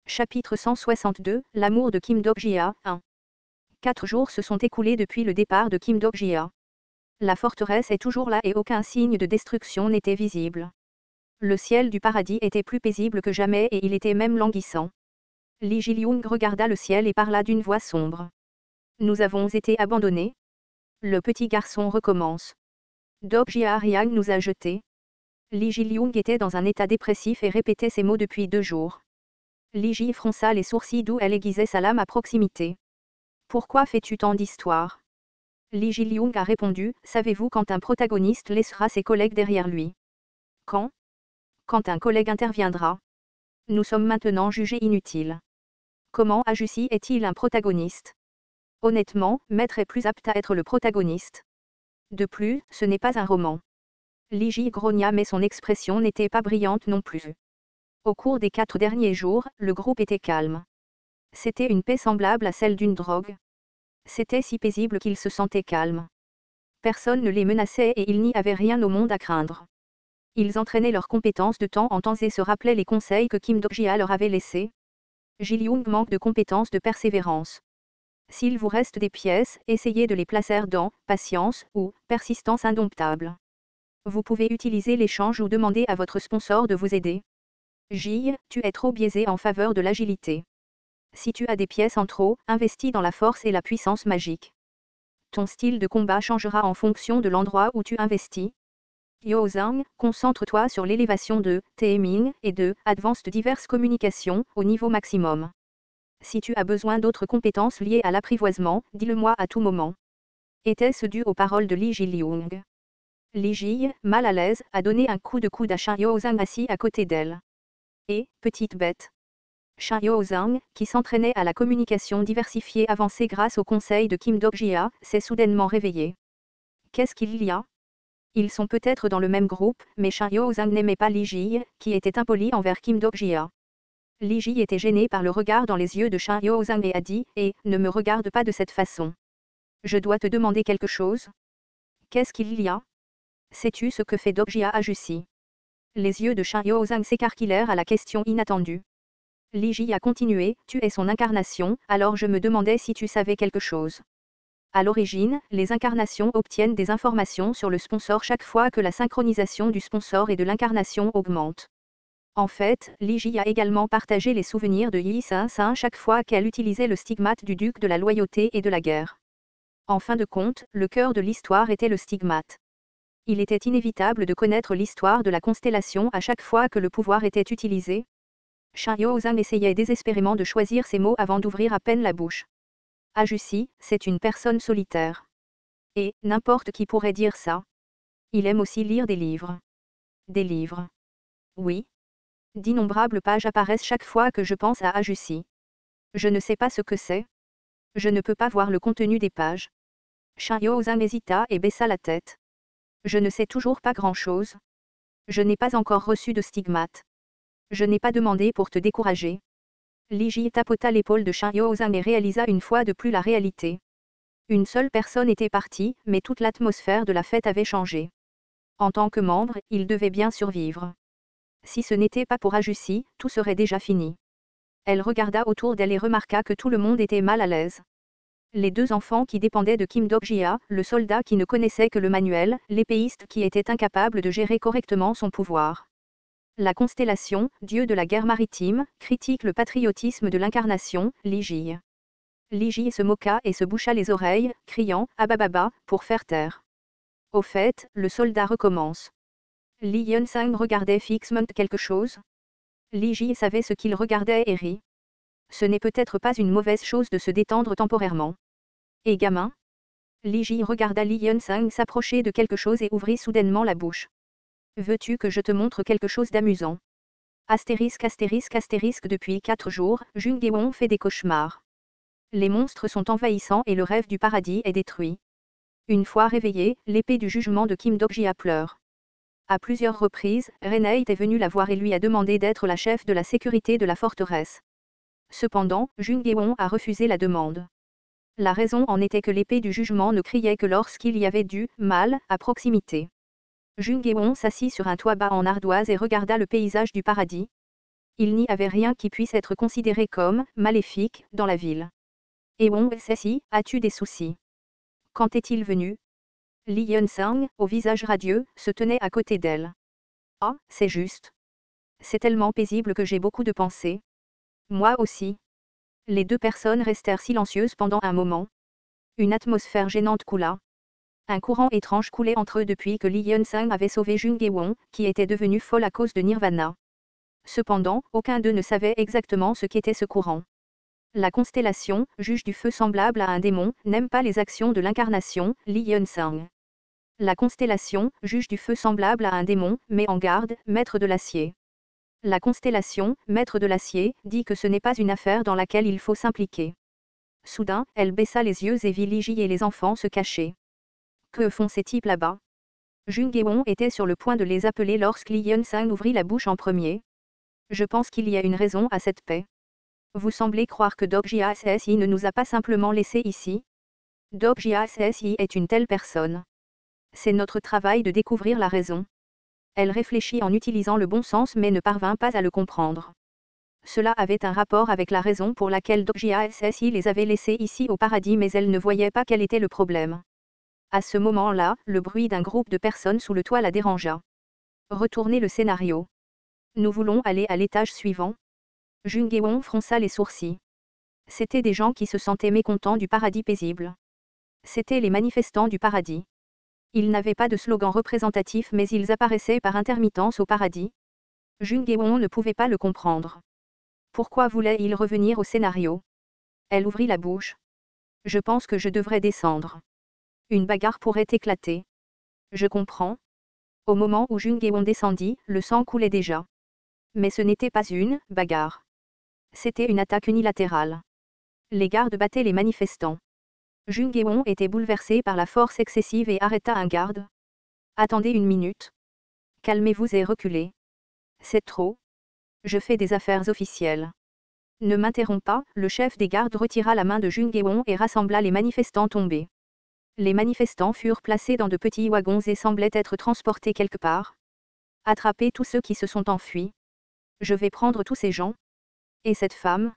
Chapitre 162, L'amour de Kim Dok-jia, 1. 4 jours se sont écoulés depuis le départ de Kim Dok-jia. La forteresse est toujours là et aucun signe de destruction n'était visible. Le ciel du paradis était plus paisible que jamais et il était même languissant. Lee Ji-lyung regarda le ciel et parla d'une voix sombre. Nous avons été abandonnés. Le petit garçon recommence. Dok-jia Ryang nous a jetés. Lee Ji-lyung était dans un état dépressif et répétait ces mots depuis 2 jours. Lee Ji fronça les sourcils d'où elle aiguisait sa lame à proximité. Pourquoi fais-tu tant d'histoires? Lee Ji-lyung a répondu, savez-vous quand un protagoniste laissera ses collègues derrière lui? Quand? Quand un collègue interviendra. Nous sommes maintenant jugés inutiles. Comment Ajusi est-il un protagoniste? Honnêtement, Maître est plus apte à être le protagoniste. De plus, ce n'est pas un roman. Lee Ji grogna mais son expression n'était pas brillante non plus. Au cours des 4 derniers jours, le groupe était calme. C'était une paix semblable à celle d'une drogue. C'était si paisible qu'ils se sentaient calmes. Personne ne les menaçait et il n'y avait rien au monde à craindre. Ils entraînaient leurs compétences de temps en temps et se rappelaient les conseils que Kim Dok-jia leur avait laissés. Ji-lyung manque de compétences de persévérance. S'il vous reste des pièces, essayez de les placer dans patience ou persistance indomptable. Vous pouvez utiliser l'échange ou demander à votre sponsor de vous aider. Ji, tu es trop biaisé en faveur de l'agilité. Si tu as des pièces en trop, investis dans la force et la puissance magique. Ton style de combat changera en fonction de l'endroit où tu investis. Yo Zhang, concentre-toi sur l'élévation de Taeming et de Advanced Diverse Communication au niveau maximum. Si tu as besoin d'autres compétences liées à l'apprivoisement, dis-le-moi à tout moment. Était-ce dû aux paroles de Lee Ji-lyung? Lee Ji, mal à l'aise, a donné un coup de coude à Shin Yo Zhang assis à côté d'elle. Et, petite bête. Shin Yo Zhang, qui s'entraînait à la communication diversifiée avancée grâce au conseil de Kim Dok-jia, s'est soudainement réveillé. Qu'est-ce qu'il y a? Ils sont peut-être dans le même groupe, mais Shin Yo Zhang n'aimait pas Lee Ji, qui était impoli envers Kim Dok-jia. Lee Ji était gêné par le regard dans les yeux de Shin Yo Zhang et a dit, ne me regarde pas de cette façon. Je dois te demander quelque chose? Qu'est-ce qu'il y a? Sais-tu ce que fait Dok-jia à Jussi? Les yeux de Shin Yo Zhang s'écarquillèrent à la question inattendue. Lee Ji a continué, tu es son incarnation, alors je me demandais si tu savais quelque chose. À l'origine, les incarnations obtiennent des informations sur le sponsor chaque fois que la synchronisation du sponsor et de l'incarnation augmente. En fait, Lee Ji a également partagé les souvenirs de Yi Sin chaque fois qu'elle utilisait le stigmate du duc de la loyauté et de la guerre. En fin de compte, le cœur de l'histoire était le stigmate. Il était inévitable de connaître l'histoire de la constellation à chaque fois que le pouvoir était utilisé. Shin Yo Zhang essayait désespérément de choisir ses mots avant d'ouvrir à peine la bouche. Ajusi, c'est une personne solitaire. Et, n'importe qui pourrait dire ça. Il aime aussi lire des livres. Des livres. Oui. D'innombrables pages apparaissent chaque fois que je pense à Ajusi. Je ne sais pas ce que c'est. Je ne peux pas voir le contenu des pages. Shin Yo Zhang hésita et baissa la tête. Je ne sais toujours pas grand-chose. Je n'ai pas encore reçu de stigmate. Je n'ai pas demandé pour te décourager. Lee Ji tapota l'épaule de Shin Yo Zhang et réalisa une fois de plus la réalité. Une seule personne était partie, mais toute l'atmosphère de la fête avait changé. En tant que membre, il devait bien survivre. Si ce n'était pas pour Ajusi, tout serait déjà fini. Elle regarda autour d'elle et remarqua que tout le monde était mal à l'aise. Les 2 enfants qui dépendaient de Kim Dok-jia, le soldat qui ne connaissait que le manuel, l'épéiste qui était incapable de gérer correctement son pouvoir. La constellation, dieu de la guerre maritime, critique le patriotisme de l'incarnation, Lee Ji. Lee Ji se moqua et se boucha les oreilles, criant « Abababa » pour faire taire. Au fait, le soldat recommence. Lee Yun-sang regardait fixement quelque chose. Lee Ji savait ce qu'il regardait et rit. Ce n'est peut-être pas une mauvaise chose de se détendre temporairement. Et gamin? Lee Ji regarda Lee Yun-sang s'approcher de quelque chose et ouvrit soudainement la bouche. Veux-tu que je te montre quelque chose d'amusant? Astérisque astérisque astérisque depuis 4 jours, Jung Gae-won fait des cauchemars. Les monstres sont envahissants et le rêve du paradis est détruit. Une fois réveillée, l'épée du jugement de Kim Dok-jia pleure. À plusieurs reprises, Renate est venue la voir et lui a demandé d'être la chef de la sécurité de la forteresse. Cependant, Jung Gae-won a refusé la demande. La raison en était que l'épée du jugement ne criait que lorsqu'il y avait du mal à proximité. Jung Gae-won s'assit sur un toit bas en ardoise et regarda le paysage du paradis. Il n'y avait rien qui puisse être considéré comme maléfique dans la ville. Et Wong Sesi, as-tu des soucis? Quand est-il venu? Li Yun-sang, au visage radieux, se tenait à côté d'elle. Ah, c'est juste. C'est tellement paisible que j'ai beaucoup de pensées. Moi aussi. Les deux personnes restèrent silencieuses pendant un moment. Une atmosphère gênante coula. Un courant étrange coulait entre eux depuis que Li Yun-sang avait sauvé Jung Ge-won, qui était devenue folle à cause de Nirvana. Cependant, aucun d'eux ne savait exactement ce qu'était ce courant. La constellation, juge du feu semblable à un démon, n'aime pas les actions de l'incarnation, Li Yun-sang. La constellation, juge du feu semblable à un démon, met en garde, maître de l'acier. La constellation, maître de l'acier, dit que ce n'est pas une affaire dans laquelle il faut s'impliquer. Soudain, elle baissa les yeux et vit Li Ji et les enfants se cacher. Que font ces types là-bas? Jung Ge-won était sur le point de les appeler lorsque Li Yun-sang ouvrit la bouche en premier. Je pense qu'il y a une raison à cette paix. Vous semblez croire que Dokjia SSI ne nous a pas simplement laissés ici? Dokjia SSI est une telle personne. C'est notre travail de découvrir la raison. Elle réfléchit en utilisant le bon sens mais ne parvint pas à le comprendre. Cela avait un rapport avec la raison pour laquelle Dokjia SSI les avait laissés ici au paradis mais elle ne voyait pas quel était le problème. À ce moment-là, le bruit d'un groupe de personnes sous le toit la dérangea. Retournez le scénario. Nous voulons aller à l'étage suivant. Jung Ge-won fronça les sourcils. C'étaient des gens qui se sentaient mécontents du paradis paisible. C'étaient les manifestants du paradis. Ils n'avaient pas de slogan représentatif mais ils apparaissaient par intermittence au paradis. Jung Ge-won ne pouvait pas le comprendre. Pourquoi voulait-il revenir au scénario? Elle ouvrit la bouche. Je pense que je devrais descendre. Une bagarre pourrait éclater. Je comprends. Au moment où Jung Ge-won descendit, le sang coulait déjà. Mais ce n'était pas une bagarre. C'était une attaque unilatérale. Les gardes battaient les manifestants. Jung Ge-won était bouleversé par la force excessive et arrêta un garde. Attendez une minute. Calmez-vous et reculez. C'est trop. Je fais des affaires officielles. Ne m'interromps pas, le chef des gardes retira la main de Jung Ge-won et rassembla les manifestants tombés. Les manifestants furent placés dans de petits wagons et semblaient être transportés quelque part. Attrapez tous ceux qui se sont enfuis. Je vais prendre tous ces gens. Et cette femme?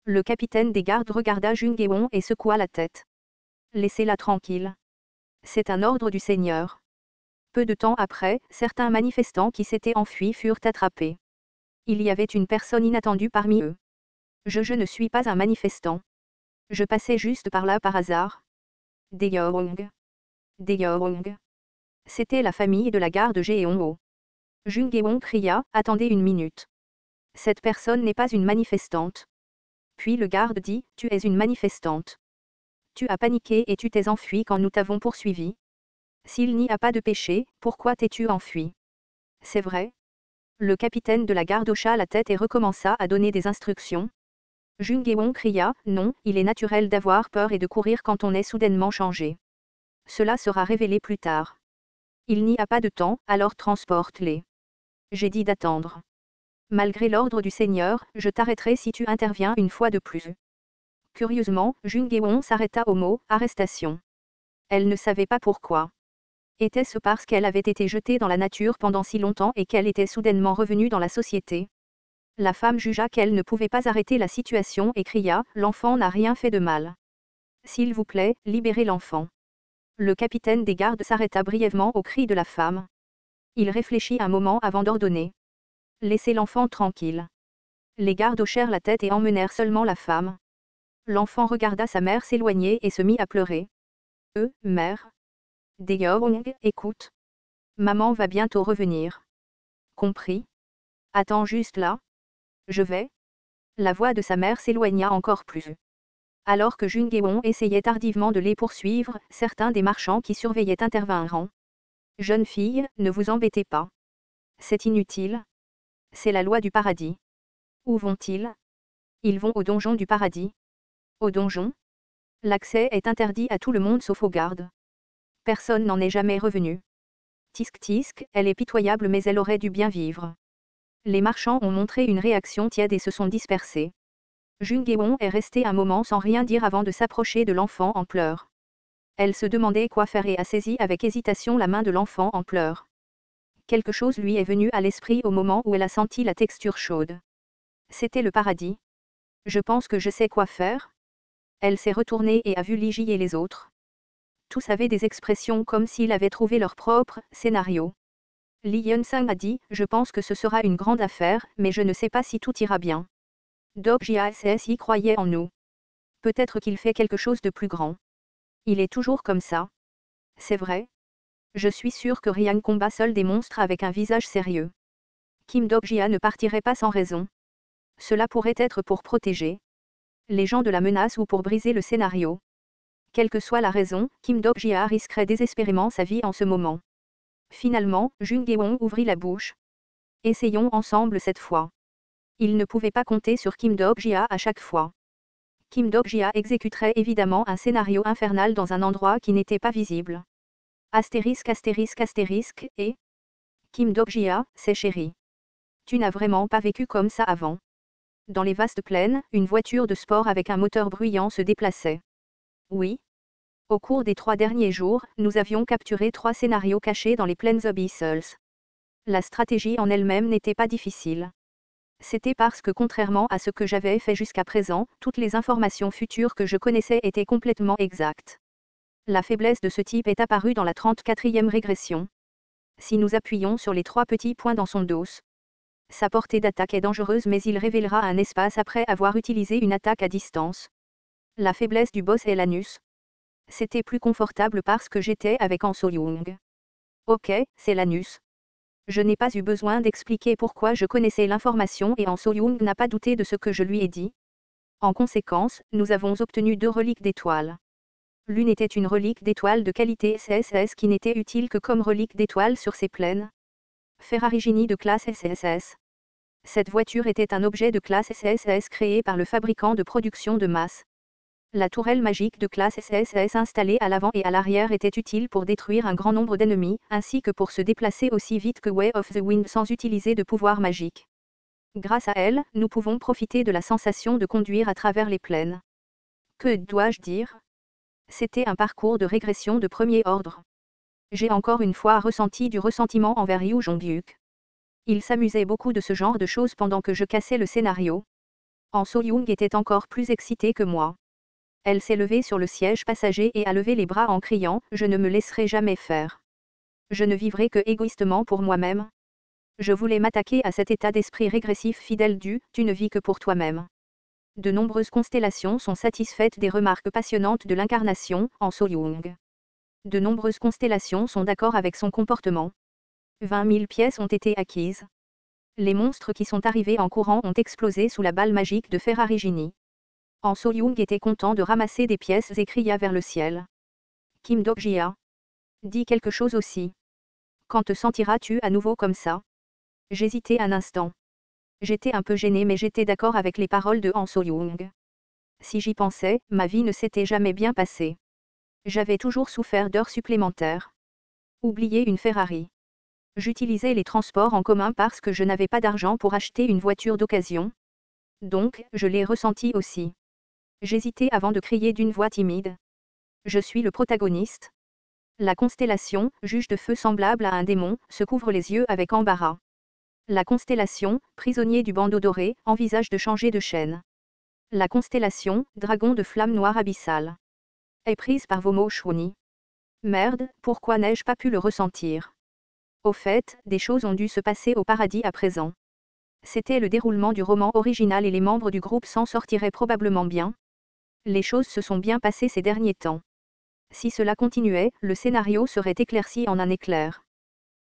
Le capitaine des gardes regarda Jung Ge-won et secoua la tête. Laissez-la tranquille. C'est un ordre du Seigneur. Peu de temps après, certains manifestants qui s'étaient enfuis furent attrapés. Il y avait une personne inattendue parmi eux. Je ne suis pas un manifestant. Je passais juste par là par hasard. Dae-yeong. Dae-yeong. C'était la famille de la garde Jeong-ho. Jung Ge-won cria, attendez une minute. Cette personne n'est pas une manifestante. Puis le garde dit, tu es une manifestante. Tu as paniqué et tu t'es enfui quand nous t'avons poursuivi. S'il n'y a pas de péché, pourquoi t'es-tu enfui? C'est vrai. Le capitaine de la garde hocha la tête et recommença à donner des instructions. Jung Ge-won cria, non, il est naturel d'avoir peur et de courir quand on est soudainement changé. Cela sera révélé plus tard. Il n'y a pas de temps, alors transporte-les. J'ai dit d'attendre. Malgré l'ordre du Seigneur, je t'arrêterai si tu interviens une fois de plus. Curieusement, Jung Ge-won s'arrêta au mot « arrestation ». Elle ne savait pas pourquoi. Était-ce parce qu'elle avait été jetée dans la nature pendant si longtemps et qu'elle était soudainement revenue dans la société? La femme jugea qu'elle ne pouvait pas arrêter la situation et cria « L'enfant n'a rien fait de mal. S'il vous plaît, libérez l'enfant. » Le capitaine des gardes s'arrêta brièvement au cri de la femme. Il réfléchit un moment avant d'ordonner. Laissez l'enfant tranquille. Les gardes hochèrent la tête et emmenèrent seulement la femme. L'enfant regarda sa mère s'éloigner et se mit à pleurer. Mère. Dae-yeong, écoute. Maman va bientôt revenir. Compris? Attends juste là. Je vais. La voix de sa mère s'éloigna encore plus. Alors que Jung Ge-won essayait tardivement de les poursuivre, certains des marchands qui surveillaient intervinrent. Jeune fille, ne vous embêtez pas. C'est inutile. C'est la loi du paradis. Où vont-ils? Ils vont au donjon du paradis. Au donjon? L'accès est interdit à tout le monde sauf aux gardes. Personne n'en est jamais revenu. Tisk tisk, elle est pitoyable mais elle aurait dû bien vivre. Les marchands ont montré une réaction tiède et se sont dispersés. Jung Ge-won est restée un moment sans rien dire avant de s'approcher de l'enfant en pleurs. Elle se demandait quoi faire et a saisi avec hésitation la main de l'enfant en pleurs. Quelque chose lui est venu à l'esprit au moment où elle a senti la texture chaude. C'était le paradis. Je pense que je sais quoi faire. Elle s'est retournée et a vu Liji et les autres. Tous avaient des expressions comme s'ils avaient trouvé leur propre scénario. Li Yunsung a dit, je pense que ce sera une grande affaire, mais je ne sais pas si tout ira bien. Dog JASS y croyait en nous. Peut-être qu'il fait quelque chose de plus grand. Il est toujours comme ça. C'est vrai. Je suis sûr que Ryan combat seul des monstres avec un visage sérieux. Kim Dok-jia ne partirait pas sans raison. Cela pourrait être pour protéger les gens de la menace ou pour briser le scénario. Quelle que soit la raison, Kim Dok-jia risquerait désespérément sa vie en ce moment. Finalement, Jung Ge-won ouvrit la bouche. Essayons ensemble cette fois. Il ne pouvait pas compter sur Kim Dok-jia à chaque fois. Kim Dok-jia exécuterait évidemment un scénario infernal dans un endroit qui n'était pas visible. Astérisque astérisque astérisque et Kim Dok-jia, c'est chéri. Tu n'as vraiment pas vécu comme ça avant. Dans les vastes plaines, une voiture de sport avec un moteur bruyant se déplaçait. Oui. Au cours des 3 derniers jours, nous avions capturé 3 scénarios cachés dans les plaines abyssales. La stratégie en elle-même n'était pas difficile. C'était parce que contrairement à ce que j'avais fait jusqu'à présent, toutes les informations futures que je connaissais étaient complètement exactes. La faiblesse de ce type est apparue dans la 34e régression. Si nous appuyons sur les 3 petits points dans son dos, sa portée d'attaque est dangereuse mais il révélera un espace après avoir utilisé une attaque à distance. La faiblesse du boss est l'anus. C'était plus confortable parce que j'étais avec Han So-young. Ok, c'est l'anus. Je n'ai pas eu besoin d'expliquer pourquoi je connaissais l'information et Han So-young n'a pas douté de ce que je lui ai dit. En conséquence, nous avons obtenu 2 reliques d'étoiles. L'une était une relique d'étoile de qualité SSS qui n'était utile que comme relique d'étoile sur ces plaines. Ferrari Genie de classe SSS. Cette voiture était un objet de classe SSS créé par le fabricant de production de masse. La tourelle magique de classe SSS installée à l'avant et à l'arrière était utile pour détruire un grand nombre d'ennemis, ainsi que pour se déplacer aussi vite que Way of the Wind sans utiliser de pouvoir magique. Grâce à elle, nous pouvons profiter de la sensation de conduire à travers les plaines. Que dois-je dire ? C'était un parcours de régression de premier ordre. J'ai encore une fois ressenti du ressentiment envers Yu Jong-hyuk. Il s'amusait beaucoup de ce genre de choses pendant que je cassais le scénario. Han So-young était encore plus excitée que moi. Elle s'est levée sur le siège passager et a levé les bras en criant « Je ne me laisserai jamais faire. Je ne vivrai que égoïstement pour moi-même. » Je voulais m'attaquer à cet état d'esprit régressif fidèle du « Tu ne vis que pour toi-même. » De nombreuses constellations sont satisfaites des remarques passionnantes de l'incarnation, Han So-young. De nombreuses constellations sont d'accord avec son comportement. 20 000 pièces ont été acquises. Les monstres qui sont arrivés en courant ont explosé sous la balle magique de Ferrari Genie. Han So-young était content de ramasser des pièces et cria vers le ciel. Kim Dok-jia. Dis quelque chose aussi. Quand te sentiras-tu à nouveau comme ça ? J'hésitais un instant. J'étais un peu gêné mais j'étais d'accord avec les paroles de Han So-young. Si j'y pensais, ma vie ne s'était jamais bien passée. J'avais toujours souffert d'heures supplémentaires. Oublier une Ferrari. J'utilisais les transports en commun parce que je n'avais pas d'argent pour acheter une voiture d'occasion. Donc, je l'ai ressenti aussi. J'hésitais avant de crier d'une voix timide. Je suis le protagoniste. La constellation, juge de feu semblable à un démon, se couvre les yeux avec embarras. La constellation, prisonnier du bandeau doré, envisage de changer de chaîne. La constellation, dragon de flamme noire abyssale. Est prise par vos mots Shwoni. Merde, pourquoi n'ai-je pas pu le ressentir ? Au fait, des choses ont dû se passer au paradis à présent. C'était le déroulement du roman original et les membres du groupe s'en sortiraient probablement bien. Les choses se sont bien passées ces derniers temps. Si cela continuait, le scénario serait éclairci en un éclair.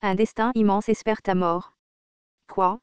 Un destin immense espère ta mort. Quoi ?